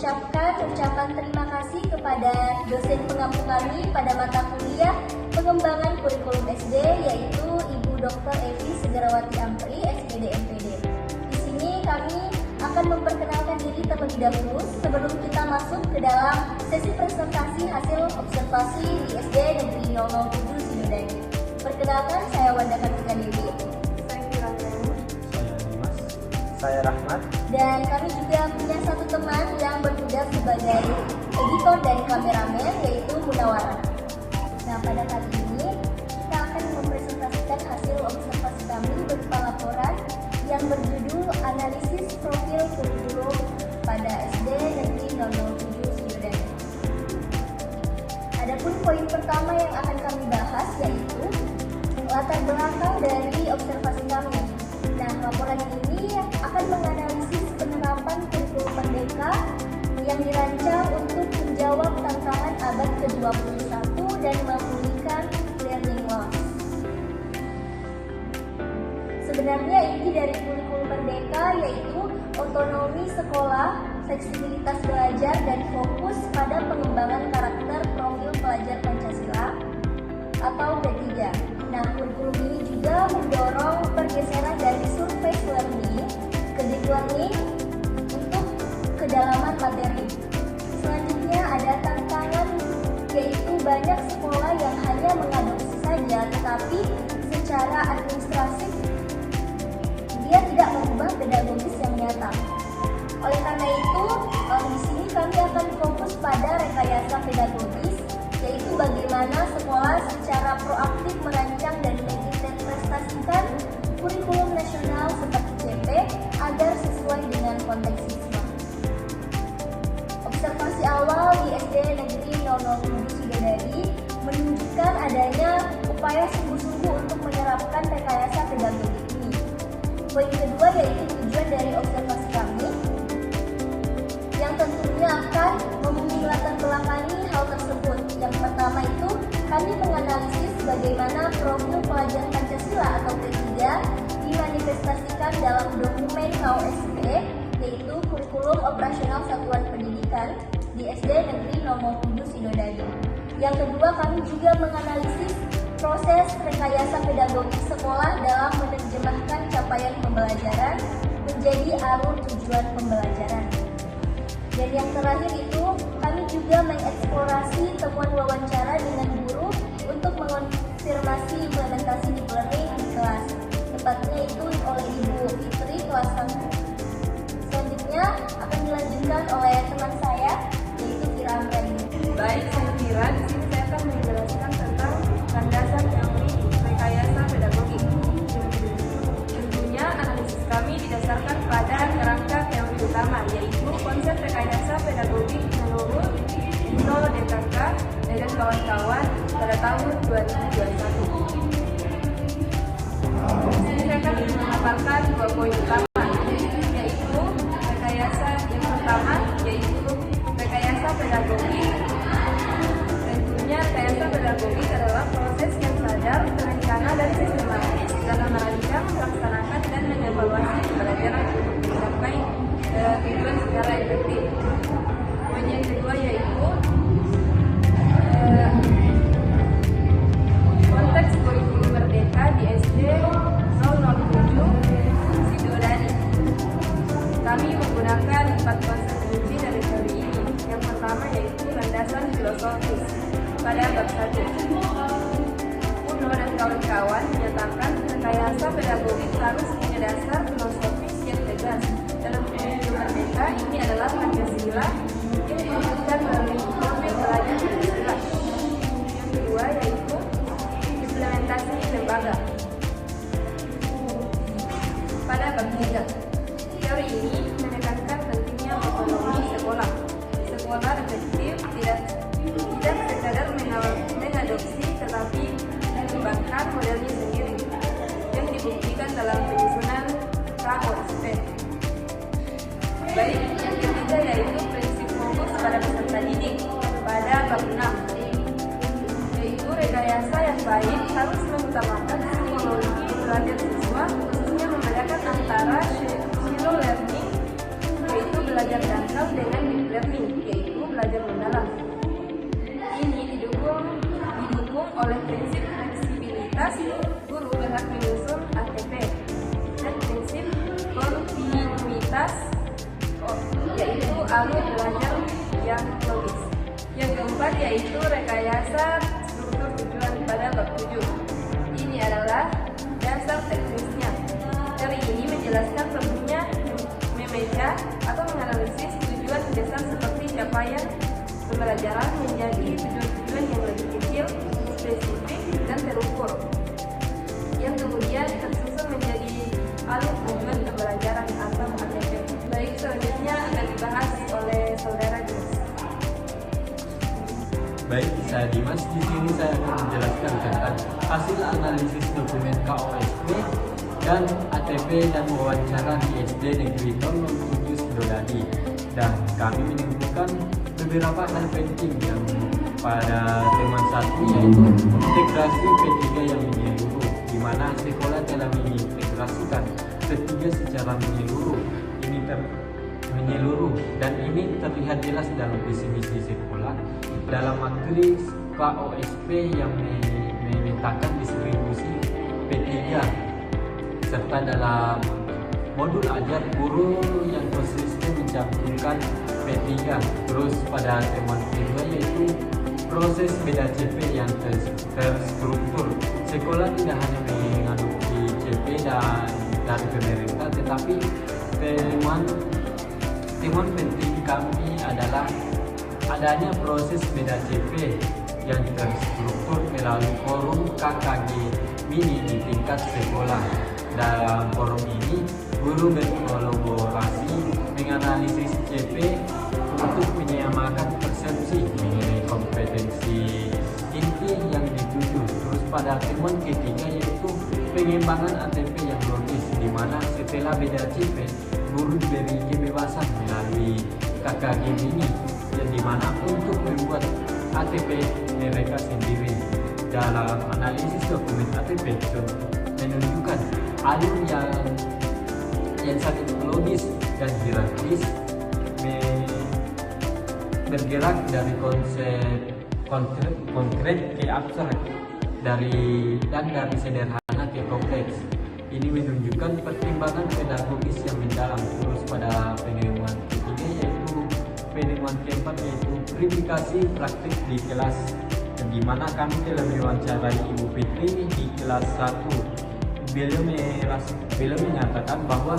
mengucapkan ucapan terima kasih kepada dosen pengampu kami pada mata kuliah pengembangan kurikulum SD, yaitu Ibu Dr. Evi Segrawati Ampri, SPD MPD. Di sini kami akan memperkenalkan diri terlebih dahulu sebelum kita masuk ke dalam sesi presentasi hasil observasi di SD Negeri 007 Sidodadi. Perkenalkan, saya Wanda Kartika Dewi. Saya Firandani. Saya Dimas. Saya Rahmat. Dan kami juga punya satu teman yang bertugas sebagai editor dan kameramen, yaitu Munawara. Nah, pada kali ini kita akan mempresentasikan hasil observasi kami berupa laporan yang berjudul Analisis Profil Kurikulum pada SD Negeri 007 Sidodadi. Adapun poin pertama yang akan kami bahas yaitu latar belakang dari observasi kami. Nah, laporan ini akan menganalisis penerapan kurikulum merdeka yang dirancang untuk menjawab tantangan abad ke-21 dan memulihkan learning loss. Sebenarnya inti dari kurikulum merdeka yaitu otonomi sekolah, fleksibilitas belajar, dan fokus pada pengembangan karakter profil pelajar Pancasila atau P3. Nah, kurikulum ini juga mendorong pergeseran dari surface learning ke deep learning untuk kedalaman materi. Selanjutnya ada tantangan, yaitu banyak sekolah yang hanya mengadopsi saja, tetapi secara administratif dia tidak mengubah pedagogis yang nyata. Oleh karena itu, di sini kami akan fokus pada rekayasa pedagogis, yaitu bagaimana sekolah secara proaktif merancang dan menginterpretasikan kurikulum nasional seperti CP agar sesuai dengan konteks siswa. Observasi awal di SD Negeri 007 Sidodadi menunjukkan adanya upaya sungguh-sungguh untuk menerapkan rekayasa pedagogik ini. Poin kedua yaitu tujuan dari observasi kami, yang tentunya akan latar belakangi hal tersebut. Yang pertama itu, kami menganalisis bagaimana profil pelajar Pancasila atau P3 dimanifestasikan dalam dokumen KOSP, yaitu Kurikulum Operasional Satuan Pendidikan di SD Negeri 007 Sidodadi. Yang kedua, kami juga menganalisis proses rekayasa pedagogik sekolah dalam menerjemahkan capaian pembelajaran menjadi alur tujuan pembelajaran. Dan yang terakhir itu, kami juga mengeksplorasi temuan wawancara dengan guru untuk mengonfirmasi implementasi deep learning di kelas. Tepatnya itu oleh Ibu Fitri kelas 1. Selanjutnya akan dilanjutkan oleh teman saya, yaitu Fira Amrani. Baik, saya Fira. Di sini saya akan menjelaskan tentang landasan teori rekayasa pedagogik. Tentunya analisis kami didasarkan pada kerangka teori utama, yaitu konsep rekayasa pedagogik menurut Nino DKK dan kawan-kawan pada tahun 2021. Di sini saya akan memaparkan dua poin utama, yaitu rekayasa yang pertama, yaitu rekayasa pedagogik. Tentunya rekayasa pedagogik adalah proses yang sadar, terencana, dan sistematis dalam merancang, melaksanakan, dan mengevaluasi pembelajaran untuk mencapai tujuan secara efektif. Poin yang kedua yaitu konteks kurikulum merdeka di SD 007 Sidodadi. Kami menggunakan 4 konsep kunci dari teori ini. Yang pertama yaitu landasan filosofis pada bab 1. Uno dan kawan-kawan menyatakan rekayasa pedagogik harus punya dasar filosofis yang tegas. Dalam kurikulum merdeka ini adalah Pancasila yang diwujudkan melalui profil pelajar Pancasila. Yang kedua yaitu implementasi lembaga pada bab 3. Teori ini menekankan pentingnya otonomi sekolah. Sekolah efektif tidak sekadar mengadopsi tetapi mengembangkan modelnya sendiri yang dibuktikan dalam penyusunan KOSP. Baik, yang ketiga yaitu prinsip belajar mendalam. Ini didukung oleh prinsip fleksibilitas, guru berhak menyusun ATP, dan prinsip kontinuitas, yaitu alur belajar yang logis. Yang keempat yaitu rekayasa struktur tujuan pada bab 7. Ini adalah dasar teknisnya. Teori ini menjelaskan perlunya membaca atau menganalisis tujuan dasar seperti capaian pembelajaran menjadi tujuan-tujuan yang lebih kecil, spesifik, dan terukur, yang kemudian tersusun menjadi alur tujuan pembelajaran atau ATP. Baik, selanjutnya akan dibahas oleh saudara Dimas. Baik, saya Dimas. Di sini saya akan menjelaskan tentang hasil analisis dokumen KOSP dan ATP dan wawancara di SD Negeri 07 Sidodadi. Dan kami menemukan beberapa hal penting yang pada teman satu, yaitu integrasi P3 yang menyeluruh, di mana sekolah telah mengintegrasikan P3 secara menyeluruh. Dan ini terlihat jelas dalam visi misi sekolah dalam materi KOSP yang memetakan distribusi P3, serta dalam modul ajar guru yang konsisten mencantumkan P3. Terus pada temuan kedua yaitu proses beda CP yang terstruktur. Sekolah tidak hanya mengadopsi CP dari pemerintah, tetapi temuan penting kami adalah adanya proses beda CP yang terstruktur melalui forum KKG mini di tingkat sekolah. Dalam forum ini, guru berkolaborasi menganalisis CP untuk menyamakan persepsi mengenai kompetensi inti yang dituju. Terus pada temuan ketiga yaitu pengembangan ATP yang logis, di mana setelah beda CP, guru diberi kebebasan melalui KKG mini, yang dimana untuk membuat ATP mereka sendiri. Dalam analisis dokumen ATP menunjukkan alur yang sangat logis dan hierarkis, bergerak dari konsep konkret ke abstrak, dari sederhana ke kompleks. Ini menunjukkan pertimbangan pedagogis yang mendalam. Terus pada penemuan ketiga yaitu penemuan keempat yaitu verifikasi praktik di kelas, di mana kami telah mewawancarai Ibu Fitri di kelas 1. Beliau menyatakan bahwa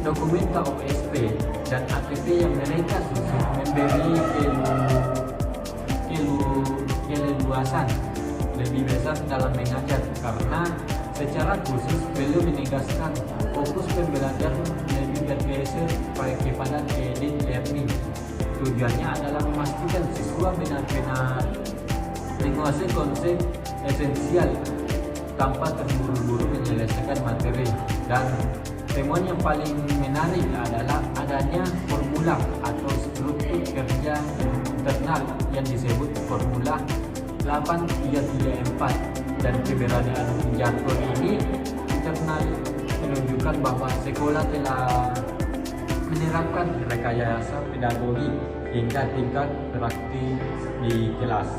dokumen KOSP dan ATP yang mereka susun memberi keleluasan lebih besar dalam mengajar, karena secara khusus beliau menegaskan fokus pembelajaran lebih bergeser kepada credit learning. Tujuannya adalah memastikan siswa benar-benar menguasai konsep esensial tanpa terburu-buru menyelesaikan materi. Dan temuan yang paling menarik adalah adanya formula atau struktur kerja internal yang disebut formula 8334, dan keberadaan jargon ini internal menunjukkan bahwa sekolah telah menerapkan rekayasa pedagogi hingga tingkat praktik di kelas.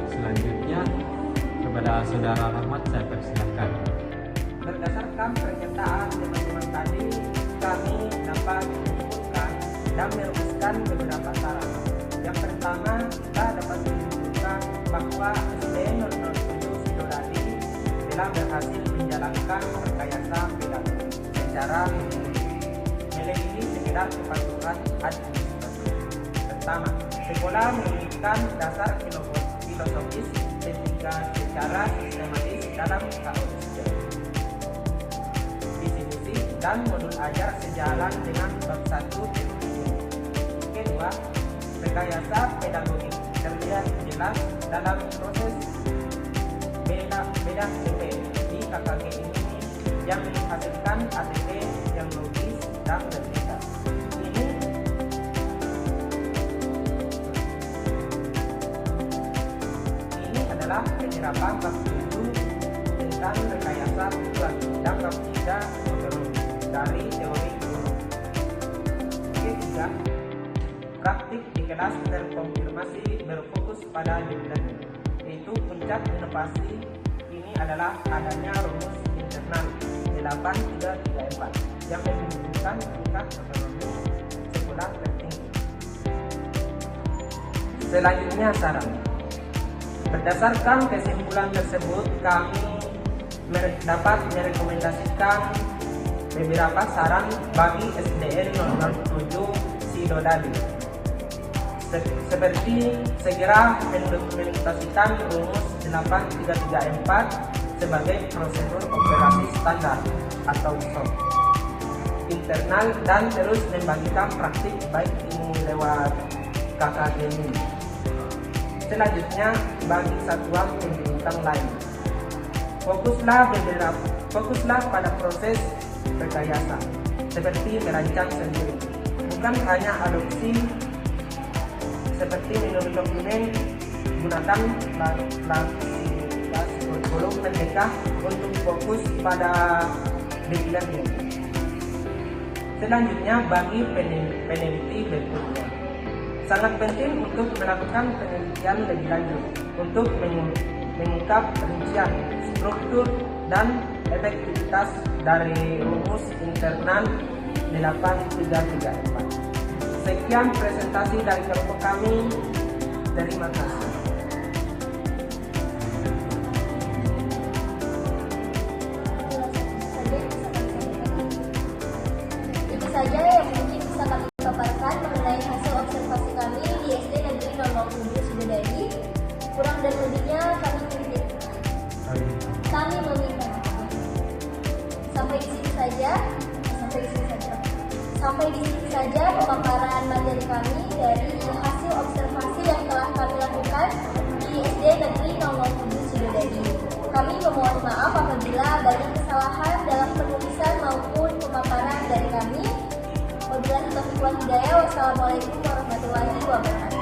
Selanjutnya kepada Saudara Rahmat saya persilakan. Berdasarkan pernyataan teman-teman tadi, kami dapat menyimpulkan dan merumuskan beberapa syarat. Yang pertama, kita dapat menyimpulkan bahwa SD 07 Sidodadi telah berhasil menjalankan rekayasa pedagogi secara melebihi sekedar kepatuhan administrasi. Pertama, sekolah memberikan dasar filosofis ketiga secara sistematis dalam KOSP. Visi misi dan modul ajar sejalan dengan bab 1 teori. Kedua, rekayasa pedagogik terlihat jelas dalam proses beda CP di KKG ini yang menghasilkan ATP yang logis dan berbeda. Ini adalah penyerapan bab 7 tentang rekayasa tujuan dan bab 3 metodologi, dan dari teori guru. Ketiga, praktik di kelas terkonfirmasi berfokus pada deep learning, yaitu puncak inovasi ini adalah adanya rumus internal 8334 yang menunjukkan tingkat otonomi sekolah tertinggi. Selanjutnya saran. Berdasarkan kesimpulan tersebut, kami dapat merekomendasikan beberapa saran bagi SDN 007 Sidodadi, seperti segera mengimplementasikan rumus 8334 sebagai prosedur operasi standar atau SOP internal dan terus membagikan praktik baik ini lewat KKGMI. Selanjutnya, bagi satuan pendidikan lain, fokuslah pada proses rekayasa seperti merancang sendiri, bukan hanya adopsi seperti menurut dokumen, gunakan kurikulum merdeka untuk fokus pada deep learning. Selanjutnya, bagi peneliti berikutnya, sangat penting untuk melakukan penelitian lebih lanjut untuk mengungkap rincian, struktur, dan efektivitas dari rumus internal 8334. Sekian presentasi dari kelompok kami. Terima kasih. Itu saja yang mungkin bisa kami paparkan mengenai hasil observasi kami di SD Negeri 007 Sidodadi. Kurang dan lebihnya kami meminta. Sampai di sini saja pemaparan materi kami dari hasil observasi yang telah kami lakukan di SD Negeri 007 Sidodadi. Kami memohon maaf apabila banyak kesalahan dalam penulisan maupun pemaparan dari kami. Wabillahi taufiq wal hidayah. Wassalamualaikum warahmatullahi wabarakatuh.